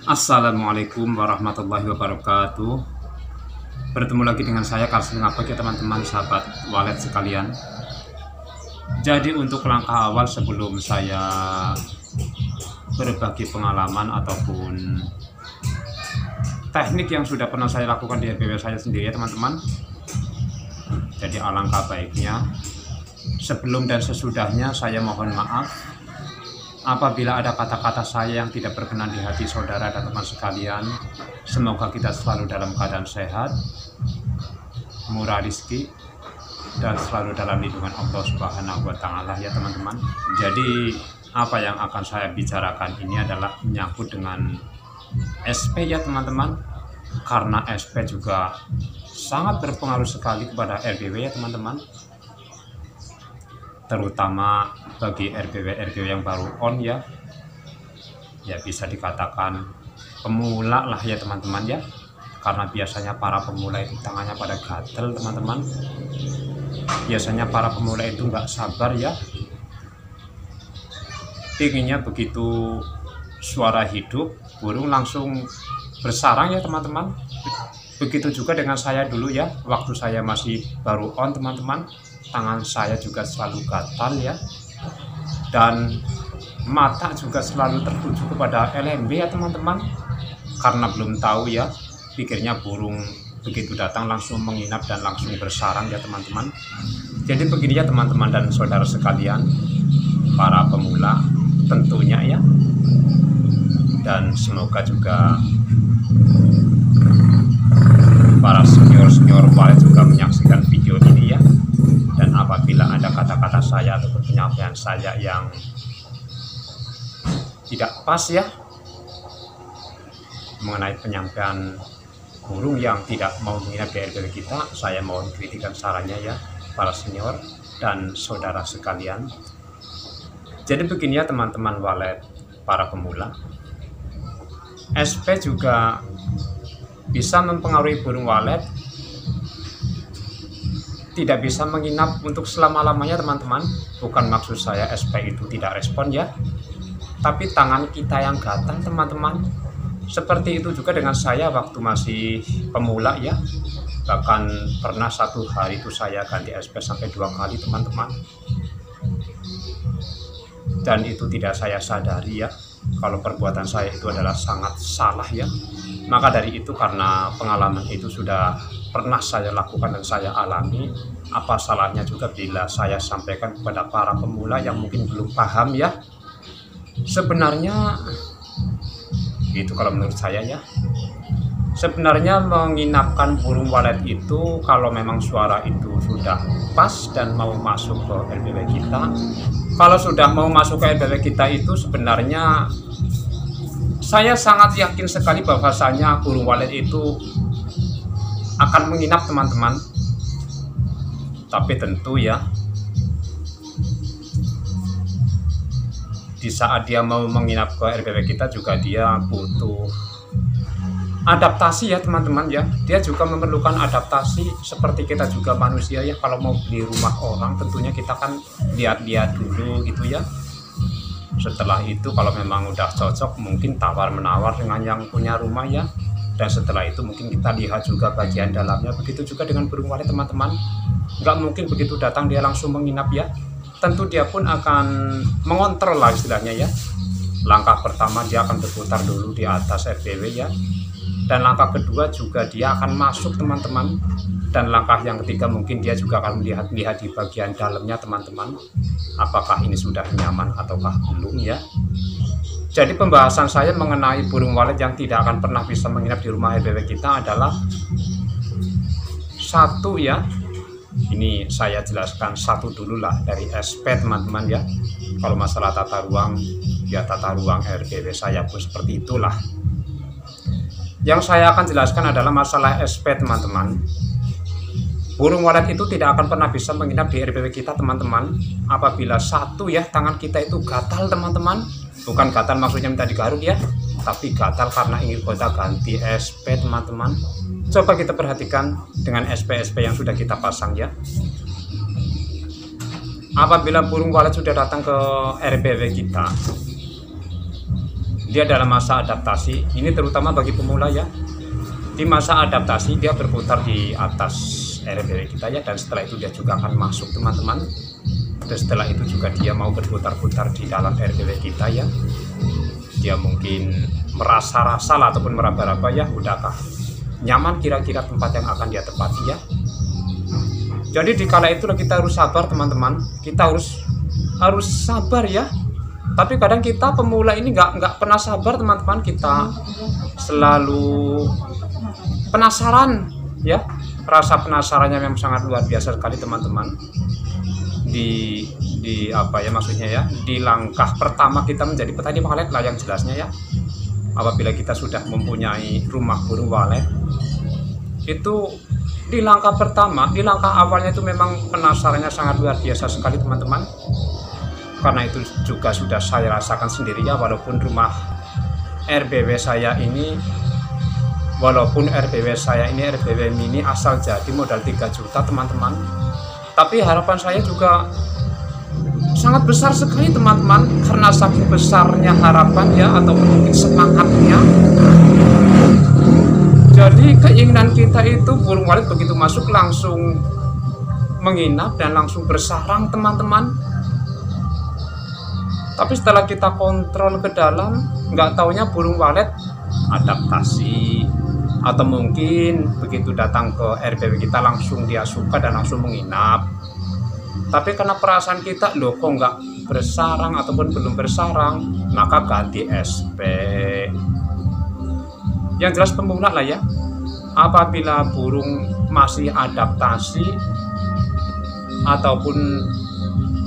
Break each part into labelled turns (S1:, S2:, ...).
S1: Assalamualaikum warahmatullahi wabarakatuh. Bertemu lagi dengan saya Karsen Ngabek ya teman-teman sahabat walet sekalian. Jadi untuk langkah awal sebelum saya berbagi pengalaman ataupun teknik yang sudah pernah saya lakukan di RBW saya sendiri ya teman-teman. Jadi alangkah baiknya sebelum dan sesudahnya saya mohon maaf apabila ada kata-kata saya yang tidak berkenan di hati saudara dan teman sekalian. Semoga kita selalu dalam keadaan sehat, murah rezeki, dan selalu dalam lindungan Allah Subhanahu wa Ta'ala ya teman-teman. Jadi apa yang akan saya bicarakan ini adalah menyangkut dengan SP ya teman-teman, karena SP juga sangat berpengaruh sekali kepada RBW ya teman-teman, terutama bagi RBW yang baru on ya bisa dikatakan pemula lah ya teman-teman ya, karena biasanya para pemula itu tangannya pada gatel teman-teman. Biasanya para pemula itu nggak sabar ya, inginnya begitu suara hidup burung langsung bersarang ya teman-teman. Begitu juga dengan saya dulu ya, waktu saya masih baru on teman-teman, tangan saya juga selalu gatal ya, dan mata juga selalu tertuju kepada LMB ya teman-teman, karena belum tahu ya, pikirnya burung begitu datang langsung menginap dan langsung bersarang ya teman-teman. Jadi begini ya teman-teman dan saudara sekalian, para pemula tentunya ya, dan semoga juga para senior walet juga menyaksikan video ini ya. Dan apabila ada kata-kata saya ataupun penyampaian saya yang tidak pas ya, mengenai penyampaian burung yang tidak mau menginap di RBW kita, saya mohon kritikan sarannya ya para senior dan saudara sekalian. Jadi begini ya teman-teman walet, para pemula, SP juga bisa mempengaruhi burung walet, tidak bisa menginap untuk selama-lamanya teman-teman. Bukan maksud saya SP itu tidak respon ya, tapi tangan kita yang gatal teman-teman. Seperti itu juga dengan saya waktu masih pemula ya, bahkan pernah satu hari itu saya ganti SP sampai 2 kali teman-teman, dan itu tidak saya sadari ya kalau perbuatan saya itu adalah sangat salah ya. Maka dari itu, karena pengalaman itu sudah pernah saya lakukan dan saya alami, apa salahnya juga bila saya sampaikan kepada para pemula yang mungkin belum paham ya. Sebenarnya itu kalau menurut saya ya, sebenarnya menginapkan burung walet itu kalau memang suara itu sudah pas dan mau masuk ke RBW kita, kalau sudah mau masuk ke RBW kita itu sebenarnya saya sangat yakin sekali bahwasanya burung walet itu akan menginap teman-teman. Tapi tentu ya, di saat dia mau menginap ke RBW kita juga dia butuh adaptasi ya teman-teman ya. Dia juga memerlukan adaptasi seperti kita juga manusia ya. Kalau mau beli rumah orang tentunya kita kan lihat-lihat dulu gitu ya. Setelah itu kalau memang udah cocok mungkin tawar-menawar dengan yang punya rumah ya. Dan setelah itu mungkin kita lihat juga bagian dalamnya. Begitu juga dengan burung walet teman-teman. Nggak mungkin begitu datang dia langsung menginap ya. Tentu dia pun akan mengontrol lah istilahnya ya. Langkah pertama dia akan berputar dulu di atas RBW ya. Dan langkah kedua juga dia akan masuk teman-teman. Dan langkah yang ketiga mungkin dia juga akan melihat di bagian dalamnya teman-teman, apakah ini sudah nyaman ataukah belum ya. Jadi pembahasan saya mengenai burung walet yang tidak akan pernah bisa menginap di rumah RBW kita adalah satu ya. Ini saya jelaskan satu dulu lah dari SP teman-teman ya. Kalau masalah tata ruang ya, tata ruang RBW saya pun seperti itulah. Yang saya akan jelaskan adalah masalah SP teman-teman. Burung walet itu tidak akan pernah bisa menginap di RBW kita teman-teman apabila satu ya, tangan kita itu gatal teman-teman. Bukan gatal maksudnya minta digaruk ya, tapi gatal karena ingin gonta ganti SP teman-teman. Coba kita perhatikan dengan SP-SP yang sudah kita pasang ya. Apabila burung walet sudah datang ke RBW kita, dia dalam masa adaptasi. Ini terutama bagi pemula ya. Di masa adaptasi dia berputar di atas RPW kita ya, dan setelah itu dia juga akan masuk teman-teman. Dan setelah itu juga dia mau berputar-putar di dalam RPW kita ya. Dia mungkin merasa-rasa lah ataupun meraba-raba ya, udahkah nyaman kira-kira tempat yang akan dia tempati ya. Jadi di kala itu kita harus sabar teman-teman, kita harus sabar ya. Tapi kadang kita pemula ini nggak pernah sabar teman-teman, kita selalu penasaran ya. Rasa penasarannya memang sangat luar biasa sekali teman-teman. Di apa ya maksudnya ya, di langkah pertama kita menjadi petani walet lah yang jelasnya ya. Apabila kita sudah mempunyai rumah burung walet, itu di langkah pertama, di langkah awalnya itu memang penasarannya sangat luar biasa sekali teman-teman. Karena itu juga sudah saya rasakan sendiri ya, walaupun rumah RBW saya ini, walaupun RBW saya ini RBW mini asal jadi modal 3 juta teman-teman, tapi harapan saya juga sangat besar sekali teman-teman, karena saking besarnya harapan ya, atau mungkin semangatnya. Jadi keinginan kita itu burung walet begitu masuk langsung menginap dan langsung bersarang teman-teman. Tapi setelah kita kontrol ke dalam, nggak taunya burung walet adaptasi, atau mungkin begitu datang ke RBW kita langsung dia suka dan langsung menginap. Tapi karena perasaan kita, loh kok nggak bersarang ataupun belum bersarang, maka ganti SP. Yang jelas pemula lah ya. Apabila burung masih adaptasi ataupun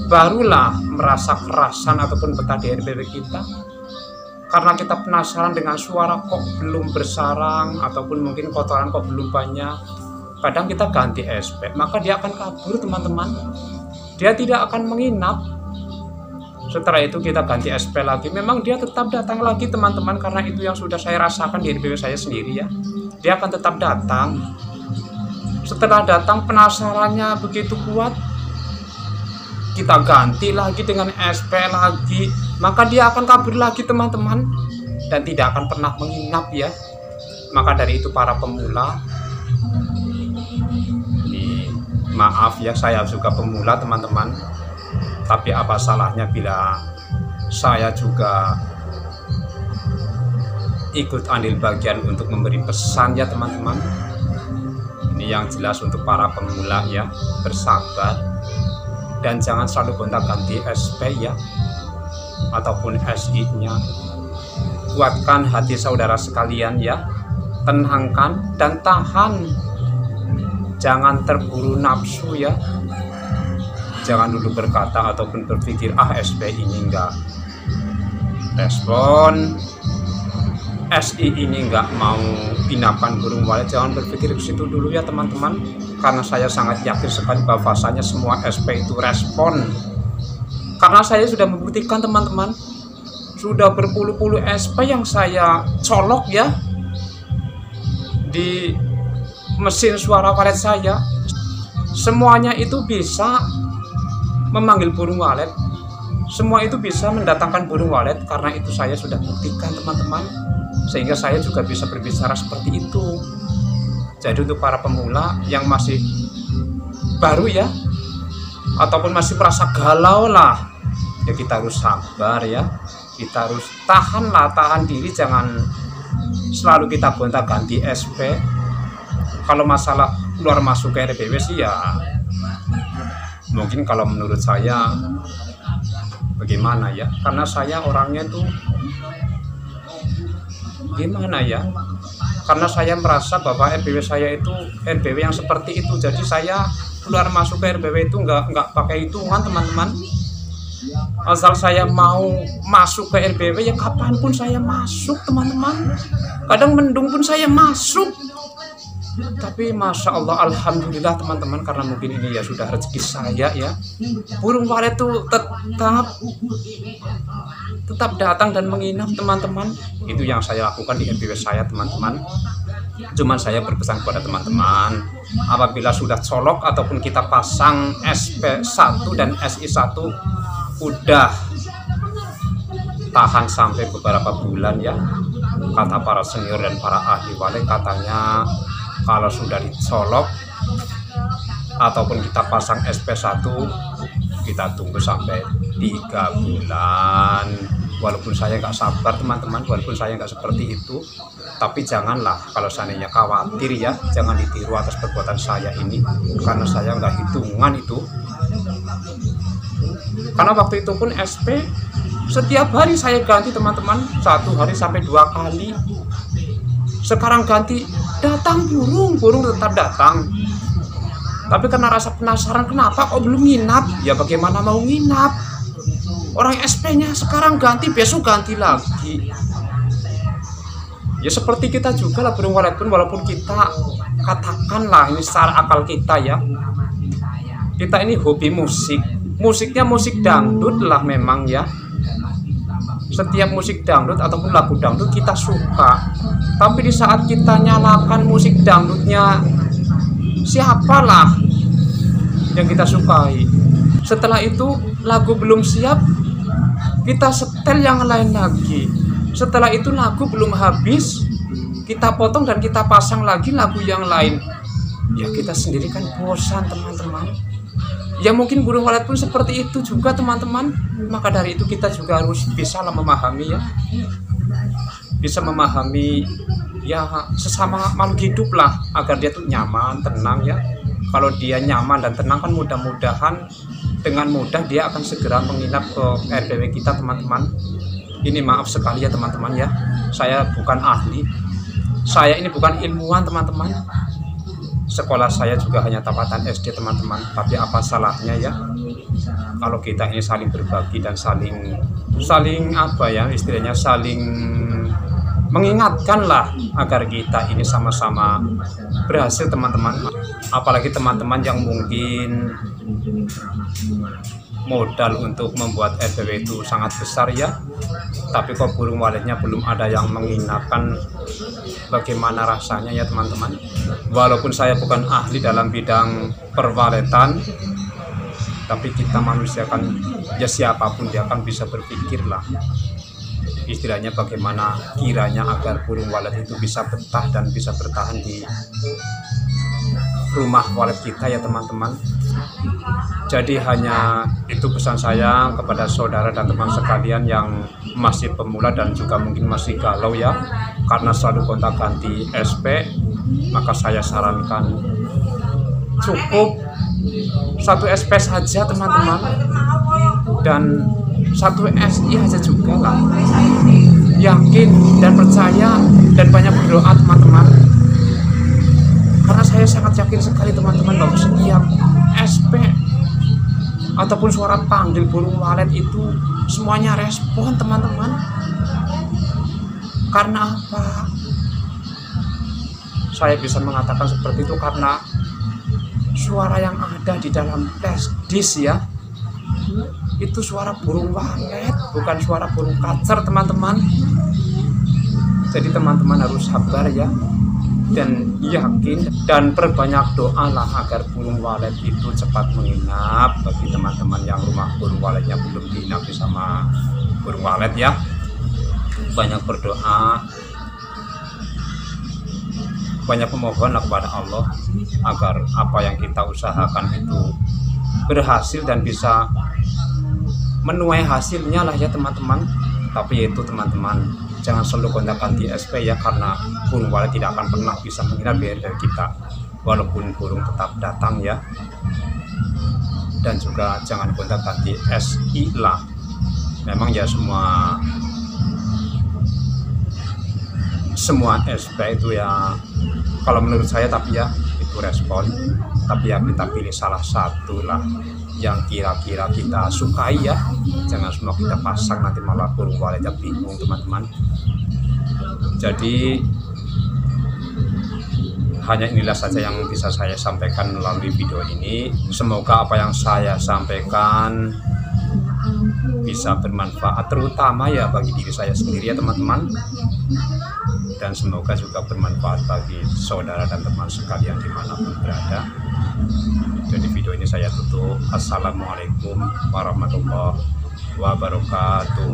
S1: barulah merasa kerasan ataupun betah di RBW kita, karena kita penasaran dengan suara kok belum bersarang ataupun mungkin kotoran kok belum banyak, kadang kita ganti SP, maka dia akan kabur teman-teman, dia tidak akan menginap. Setelah itu kita ganti SP lagi, memang dia tetap datang lagi teman-teman, karena itu yang sudah saya rasakan di RBW saya sendiri ya. Dia akan tetap datang. Setelah datang penasarannya begitu kuat, kita ganti lagi dengan SP lagi, maka dia akan kabur lagi teman-teman, dan tidak akan pernah menginap ya. Maka dari itu para pemula, maaf ya, saya juga pemula teman-teman, tapi apa salahnya bila saya juga ikut andil bagian untuk memberi pesan ya teman-teman. Ini yang jelas untuk para pemula ya, bersabar dan jangan selalu gonta-ganti SP ya, ataupun SI nya. Kuatkan hati saudara sekalian ya, tenangkan dan tahan, jangan terburu nafsu ya. Jangan dulu berkata ataupun berpikir SP ini enggak respon, SI ini enggak mau inapan burung walet. Jangan berpikir ke situ dulu ya teman-teman, karena saya sangat yakin sekali bahwasanya semua SP itu respon. Karena saya sudah membuktikan teman-teman, sudah berpuluh-puluh SP yang saya colok ya di mesin suara walet saya, semuanya itu bisa memanggil burung walet, semua itu bisa mendatangkan burung walet. Karena itu saya sudah buktikan teman-teman, sehingga saya juga bisa berbicara seperti itu. Jadi untuk para pemula yang masih baru ya, ataupun masih merasa galau lah ya, kita harus sabar ya, kita harus tahan diri, jangan selalu kita gonta-ganti SP. Kalau masalah keluar masuk ke RBW sih ya, mungkin kalau menurut saya bagaimana ya, karena saya orangnya tuh gimana ya, karena saya merasa bahwa RBW saya itu RBW yang seperti itu. Jadi saya keluar masuk ke RBW itu nggak pakai hitungan teman-teman. Asal saya mau masuk ke RBW ya kapanpun saya masuk teman-teman. Kadang mendung pun saya masuk. Tapi Masya Allah, Alhamdulillah teman-teman, karena mungkin ini ya sudah rezeki saya ya, burung walet itu tetap datang dan menginap teman-teman. Itu yang saya lakukan di RBW saya teman-teman. Cuman saya berpesan kepada teman-teman, apabila sudah colok ataupun kita pasang SP1 dan SI1, udah tahan sampai beberapa bulan ya. Kata para senior dan para ahli walet, katanya kalau sudah dicolok ataupun kita pasang SP1, kita tunggu sampai 3 bulan. Walaupun saya nggak sabar teman-teman, walaupun saya nggak seperti itu, tapi janganlah kalau seandainya khawatir ya, jangan ditiru atas perbuatan saya ini, karena saya nggak hitungan itu. Karena waktu itu pun SP setiap hari saya ganti teman-teman, 1 hari sampai 2 kali. Sekarang ganti, datang burung tetap datang. Tapi karena rasa penasaran, kenapa kok belum nginap? Ya bagaimana mau nginap? Orang SP-nya sekarang ganti, besok ganti lagi. Ya seperti kita juga lah burung walet pun, walaupun kita katakanlah ini secara akal kita ya, kita ini hobi musik, musiknya musik dangdut lah memang ya. Setiap musik dangdut ataupun lagu dangdut kita suka, tapi di saat kita nyalakan musik dangdutnya siapalah yang kita sukai, setelah itu lagu belum siap, kita setel yang lain lagi. Setelah itu lagu belum habis, kita potong dan kita pasang lagi lagu yang lain. Ya kita sendiri kan bosan teman-teman. Ya mungkin burung walet pun seperti itu juga teman-teman. Maka dari itu kita juga harus bisa memahami ya, bisa memahami ya sesama makhluk hidup lah, agar dia tuh nyaman, tenang ya. Kalau dia nyaman dan tenang kan mudah-mudahan dengan mudah dia akan segera menginap ke RPW kita teman-teman. Ini maaf sekali ya teman-teman ya, saya bukan ahli, saya ini bukan ilmuwan teman-teman. Sekolah saya juga hanya tampatan SD teman-teman, tapi apa salahnya ya kalau kita ini saling berbagi dan saling apa ya istilahnya, saling mengingatkan lah agar kita ini sama-sama berhasil teman-teman. Apalagi teman-teman yang mungkin modal untuk membuat RPW itu sangat besar ya, tapi kok burung waletnya belum ada yang menginapkan, bagaimana rasanya ya teman-teman. Walaupun saya bukan ahli dalam bidang perwaletan, tapi kita manusia kan ya, siapapun dia kan bisa berpikir lah istilahnya bagaimana kiranya agar burung walet itu bisa betah dan bisa bertahan di rumah walet kita ya teman-teman. Jadi hanya itu pesan saya kepada saudara dan teman sekalian yang masih pemula dan juga mungkin masih galau ya, karena selalu gonta-ganti SP. Maka saya sarankan cukup 1 SP saja teman-teman, dan 1 SI aja juga lah. Yakin dan percaya dan banyak berdoa teman-teman, karena saya sangat yakin sekali teman-teman bahwa setiap SP ataupun suara panggil burung walet itu semuanya respon teman-teman. Karena apa saya bisa mengatakan seperti itu? Karena suara yang ada di dalam flash disk ya, itu suara burung walet, bukan suara burung kacer teman-teman. Jadi teman-teman harus sabar ya, dan yakin dan perbanyak doa lah agar burung walet itu cepat menginap. Bagi teman-teman yang rumah burung waletnya belum diinapi sama burung walet ya, banyak berdoa, banyak memohon kepada Allah agar apa yang kita usahakan itu berhasil dan bisa menuai hasilnya lah ya teman-teman. Tapi itu teman-teman, jangan selalu gonta-ganti SP ya, karena burung walet tidak akan pernah bisa menginap di RPW kita walaupun burung tetap datang ya. Dan juga jangan gonta-ganti SI lah. Memang ya semua SP itu ya kalau menurut saya, tapi ya itu respon, tapi ya kita pilih salah satu lah yang kira-kira kita sukai ya. Jangan semua kita pasang, nanti malah burung waletnya bingung teman-teman. Jadi hanya inilah saja yang bisa saya sampaikan melalui video ini. Semoga apa yang saya sampaikan bisa bermanfaat, terutama ya bagi diri saya sendiri ya teman-teman, dan semoga juga bermanfaat bagi saudara dan teman sekalian dimanapun berada. Jadi video ini saya tutup. Assalamualaikum warahmatullahi wabarakatuh.